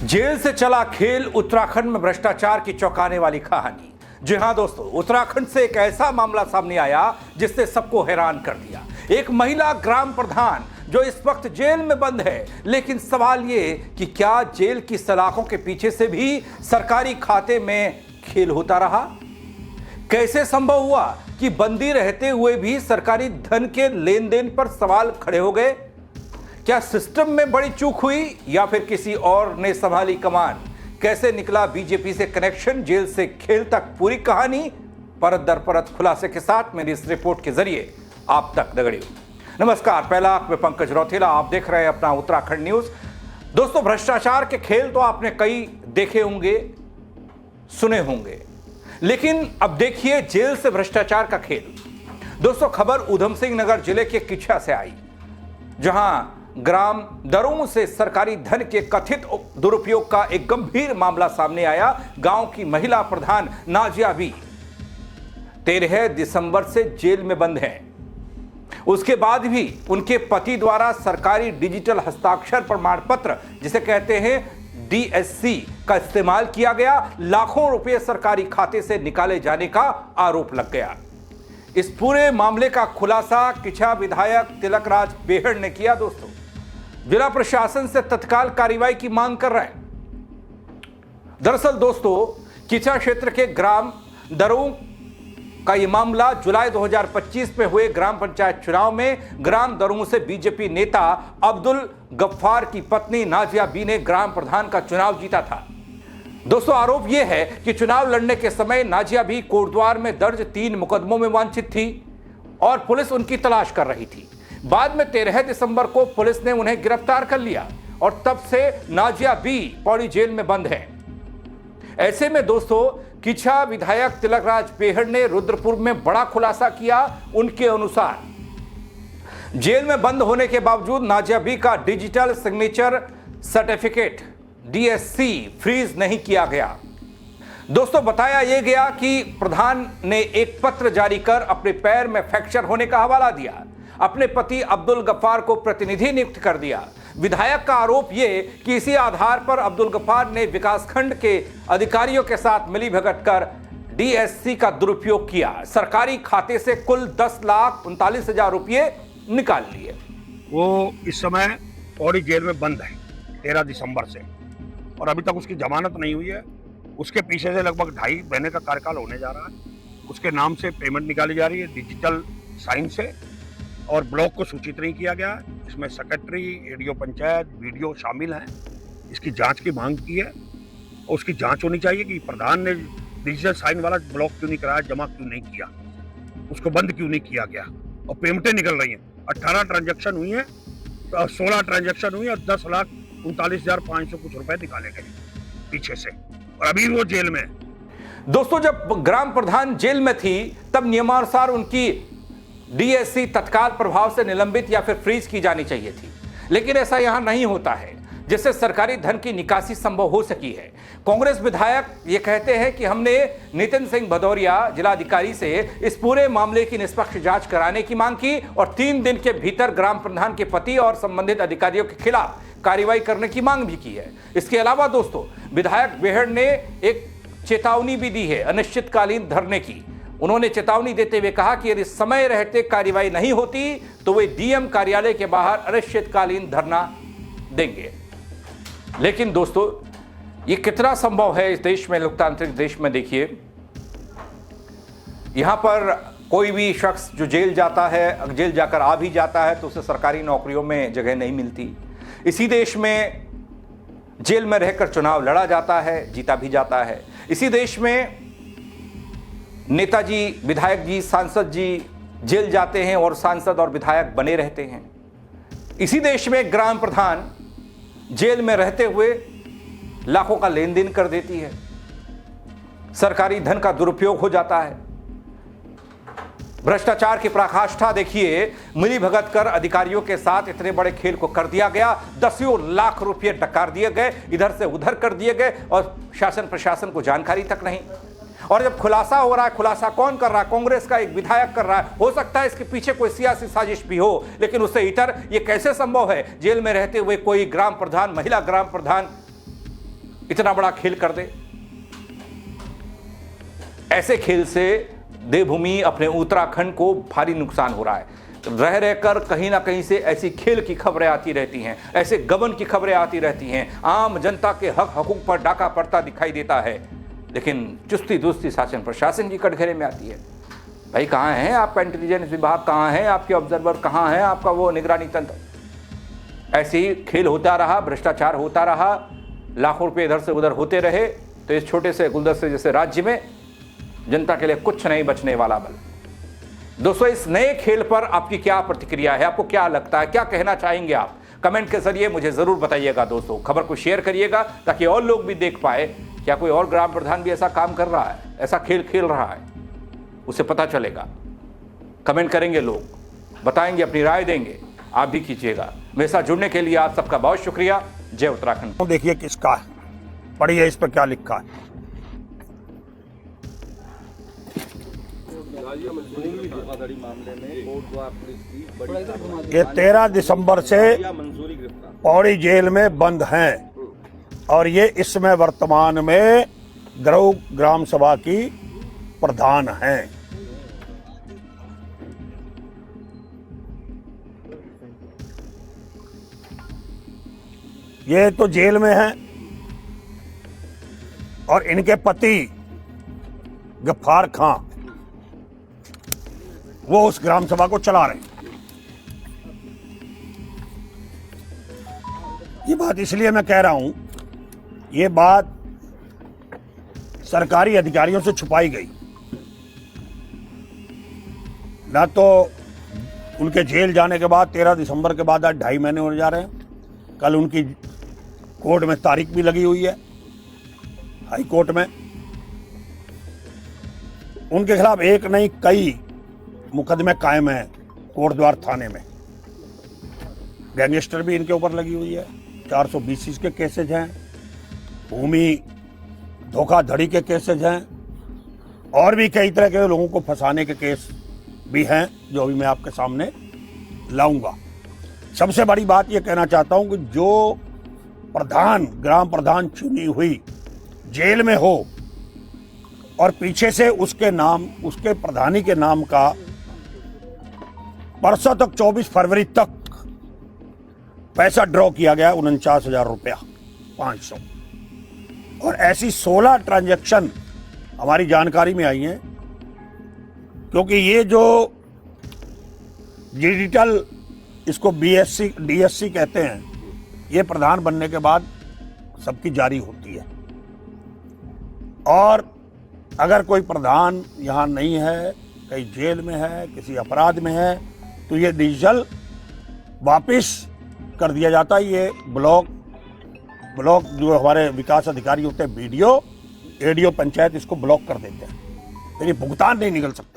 Jail से चला खेल, उत्तराखंड में भ्रष्टाचार की चौंकाने वाली कहानी। जी हां दोस्तों, उत्तराखंड से एक ऐसा मामला सामने आया जिसने सबको हैरान कर दिया। एक महिला ग्राम प्रधान जो इस वक्त जेल में बंद है, लेकिन सवाल ये कि क्या जेल की सलाखों के पीछे से भी सरकारी खाते में खेल होता रहा? कैसे संभव हुआ कि बंदी रहते हुए भी सरकारी धन के लेन देन पर सवाल खड़े हो गए? क्या सिस्टम में बड़ी चूक हुई या फिर किसी और ने संभाली कमान? कैसे निकला बीजेपी से कनेक्शन, जेल से खेल तक, पूरी कहानी परत दर परत खुलासे के साथ मेरी इस रिपोर्ट के जरिए आप तक दगड़ी। नमस्कार, पहला आंख में पंकज रौतेला, आप देख रहे हैं अपना उत्तराखंड न्यूज। दोस्तों, भ्रष्टाचार के खेल तो आपने कई देखे होंगे, सुने होंगे, लेकिन अब देखिए जेल से भ्रष्टाचार का खेल। दोस्तों, खबर ऊधम सिंह नगर जिले के किच्छा से आई, जहां ग्राम दरों से सरकारी धन के कथित दुरुपयोग का एक गंभीर मामला सामने आया। गांव की महिला प्रधान नाजिया बी 13 दिसंबर से जेल में बंद हैं। उसके बाद भी उनके पति द्वारा सरकारी डिजिटल हस्ताक्षर प्रमाण पत्र, जिसे कहते हैं DSC, का इस्तेमाल किया गया। लाखों रुपए सरकारी खाते से निकाले जाने का आरोप लग गया। इस पूरे मामले का खुलासा किच्छा विधायक तिलकराज बेहड़ ने किया। दोस्तों, जिला प्रशासन से तत्काल कार्रवाई की मांग कर रहे हैं। दरअसल दोस्तों, किच्छा क्षेत्र के ग्राम दरों का यह मामला जुलाई 2025 में हुए ग्राम पंचायत चुनाव में ग्राम दरों से बीजेपी नेता अब्दुल गफ्फार की पत्नी नाजिया बी ने ग्राम प्रधान का चुनाव जीता था। दोस्तों, आरोप यह है कि चुनाव लड़ने के समय नाजिया बी कोटद्वार में दर्ज 3 मुकदमों में वांछित थी और पुलिस उनकी तलाश कर रही थी। बाद में 13 दिसंबर को पुलिस ने उन्हें गिरफ्तार कर लिया और तब से नाजिया बी पौड़ी जेल में बंद है। ऐसे में दोस्तों, किच्छा विधायक तिलकराज बेहड़ ने रुद्रपुर में बड़ा खुलासा किया। उनके अनुसार जेल में बंद होने के बावजूद नाजिया बी का digital signature certificate DSC freeze नहीं किया गया। दोस्तों, बताया यह गया कि प्रधान ने एक पत्र जारी कर अपने पैर में फ्रैक्चर होने का हवाला दिया, अपने पति अब्दुल गफ्फार को प्रतिनिधि नियुक्त कर दिया। विधायक का आरोप यह कि इसी आधार पर अब्दुल गफ्फार ने विकासखंड के अधिकारियों के साथ मिलीभगत कर DSC का दुरुपयोग किया। सरकारी खाते से कुल 10,39,000 रुपये निकाल लिए। वो इस समय पौड़ी जेल में बंद है 13 दिसंबर से, और अभी तक उसकी जमानत नहीं हुई है। उसके पीछे से लगभग 2.5 महीने का कार्यकाल होने जा रहा है। उसके नाम से पेमेंट निकाली जा रही है डिजिटल साइन से, और ब्लॉक को सूचित नहीं किया गया। इसमें सेक्रेटरी, एडीओ पंचायत, वीडियो शामिल हैं। इसकी जांच की मांग की है और उसकी जांच होनी चाहिए कि प्रधान ने डिजिटल साइन वाला ब्लॉक क्यों नहीं कराया, जमा क्यों नहीं किया, उसको बंद क्यों नहीं किया गया। और पेमेंटें निकल रही हैं। 18 ट्रांजैक्शन हुई हैं, 16 ट्रांजैक्शन हुई और 10,39,500 कुछ रुपए निकाले गए पीछे से, और अभी वो जेल में है। दोस्तों, जब ग्राम प्रधान जेल में थी तब नियमानुसार उनकी DSC तत्काल प्रभाव से निलंबित या फिर फ्रीज की जानी चाहिए थी, लेकिन ऐसा यहां नहीं होता है, जिससे सरकारी धन की निकासी संभव हो सकी है। कांग्रेस विधायक ये कहते हैं कि हमने नितिन सिंह भदौरिया जिलाधिकारी से इस पूरे मामले की निष्पक्ष जांच कराने की मांग की और 3 दिन के भीतर ग्राम प्रधान के पति और संबंधित अधिकारियों के खिलाफ कार्रवाई करने की मांग भी की है। इसके अलावा दोस्तों, विधायक बेहड़ ने एक चेतावनी भी दी है अनिश्चितकालीन धरने की। उन्होंने चेतावनी देते हुए कहा कि यदि समय रहते कार्रवाई नहीं होती तो वे DM कार्यालय के बाहर अनिश्चितकालीन धरना देंगे। लेकिन दोस्तों, ये कितना संभव है इस देश में, लोकतांत्रिक देश में? देखिए, यहां पर कोई भी शख्स जो जेल जाता है, जेल जाकर आ भी जाता है, तो उसे सरकारी नौकरियों में जगह नहीं मिलती। इसी देश में जेल में रहकर चुनाव लड़ा जाता है, जीता भी जाता है। इसी देश में नेताजी, विधायक जी, सांसद जी जेल जाते हैं और सांसद और विधायक बने रहते हैं। इसी देश में ग्राम प्रधान जेल में रहते हुए लाखों का लेन देन कर देती है, सरकारी धन का दुरुपयोग हो जाता है। भ्रष्टाचार की पराकाष्ठा देखिए, मिलीभगत कर अधिकारियों के साथ इतने बड़े खेल को कर दिया गया। 10 लाख रुपये डकार दिए गए, इधर से उधर कर दिए गए और शासन प्रशासन को जानकारी तक नहीं। और जब खुलासा हो रहा है, खुलासा कौन कर रहा है? कांग्रेस का एक विधायक कर रहा है। हो सकता है इसके पीछे कोई सियासी साजिश भी हो, लेकिन उससे इतर ये कैसे संभव है जेल में रहते हुए कोई ग्राम प्रधान, महिला ग्राम प्रधान इतना बड़ा खेल कर दे। ऐसे खेल से देवभूमि अपने उत्तराखंड को भारी नुकसान हो रहा है। रह रहकर कहीं ना कहीं से ऐसी खेल की खबरें आती रहती हैं, ऐसे गबन की खबरें आती रहती हैं, आम जनता के हक हकूक पर डाका पड़ता दिखाई देता है, लेकिन चुस्ती दुस्ती शासन प्रशासन की कटघरे में आती है। भाई कहाँ है आपका इंटेलिजेंस विभाग, कहाँ है आपके ऑब्जर्वर, कहाँ है आपका वो निगरानी तंत्र। ऐसे ही खेल होता रहा, भ्रष्टाचार होता रहा, लाखों रुपये इधर से उधर होते रहे, तो इस छोटे से गुलदस्ते जैसे राज्य में जनता के लिए कुछ नहीं बचने वाला बल। दोस्तों, इस नए खेल पर आपकी क्या प्रतिक्रिया है, आपको क्या लगता है, क्या कहना चाहेंगे आप? कमेंट के जरिए मुझे जरूर बताइएगा। दोस्तों, खबर को शेयर करिएगा ताकि और लोग भी देख पाए, क्या कोई और ग्राम प्रधान भी ऐसा काम कर रहा है, ऐसा खेल खेल रहा है, उसे पता चलेगा। कमेंट करेंगे लोग, बताएंगे, अपनी राय देंगे, आप भी कीजिएगा। मेरे साथ जुड़ने के लिए आप सबका बहुत शुक्रिया। जय उत्तराखंड। देखिए किसका है, पढ़िए इस पर क्या लिखा है। ये 13 दिसंबर से पौड़ी जेल में बंद हैं और ये इस समय वर्तमान में द्रव ग्राम सभा की प्रधान हैं। ये तो जेल में हैं और इनके पति गफ्फार खां वो उस ग्राम सभा को चला रहे हैं। ये बात इसलिए मैं कह रहा हूं, ये बात सरकारी अधिकारियों से छुपाई गई, ना तो उनके जेल जाने के बाद 13 दिसंबर के बाद आज 2.5 महीने होने जा रहे हैं। कल उनकी कोर्ट में तारीख भी लगी हुई है, हाई कोर्ट में। उनके खिलाफ एक नहीं कई मुकदमे कायम है कोटद्वार थाने में। गैंगस्टर भी इनके ऊपर लगी हुई है, 420 के केसेज हैं, भूमि धोखाधड़ी के केसेज हैं और भी कई तरह के लोगों को फंसाने के केस भी हैं, जो अभी मैं आपके सामने लाऊंगा। सबसे बड़ी बात यह कहना चाहता हूं कि जो प्रधान, ग्राम प्रधान चुनी हुई जेल में हो और पीछे से उसके नाम, उसके प्रधानी के नाम का परसों तक 24 फरवरी तक पैसा ड्रॉ किया गया 49,000 रुपया 500, और ऐसी 16 ट्रांजैक्शन हमारी जानकारी में आई हैं। क्योंकि ये जो डिजिटल, इसको बीएससी डीएससी कहते हैं, ये प्रधान बनने के बाद सबकी जारी होती है। और अगर कोई प्रधान यहाँ नहीं है, कहीं जेल में है, किसी अपराध में है, तो ये डिजिटल वापस कर दिया जाता है। ये ब्लॉक जो हमारे विकास अधिकारी होते हैं, बीडीओ, एडीओ पंचायत इसको ब्लॉक कर देते हैं, फिर ये भुगतान नहीं निकल सकता।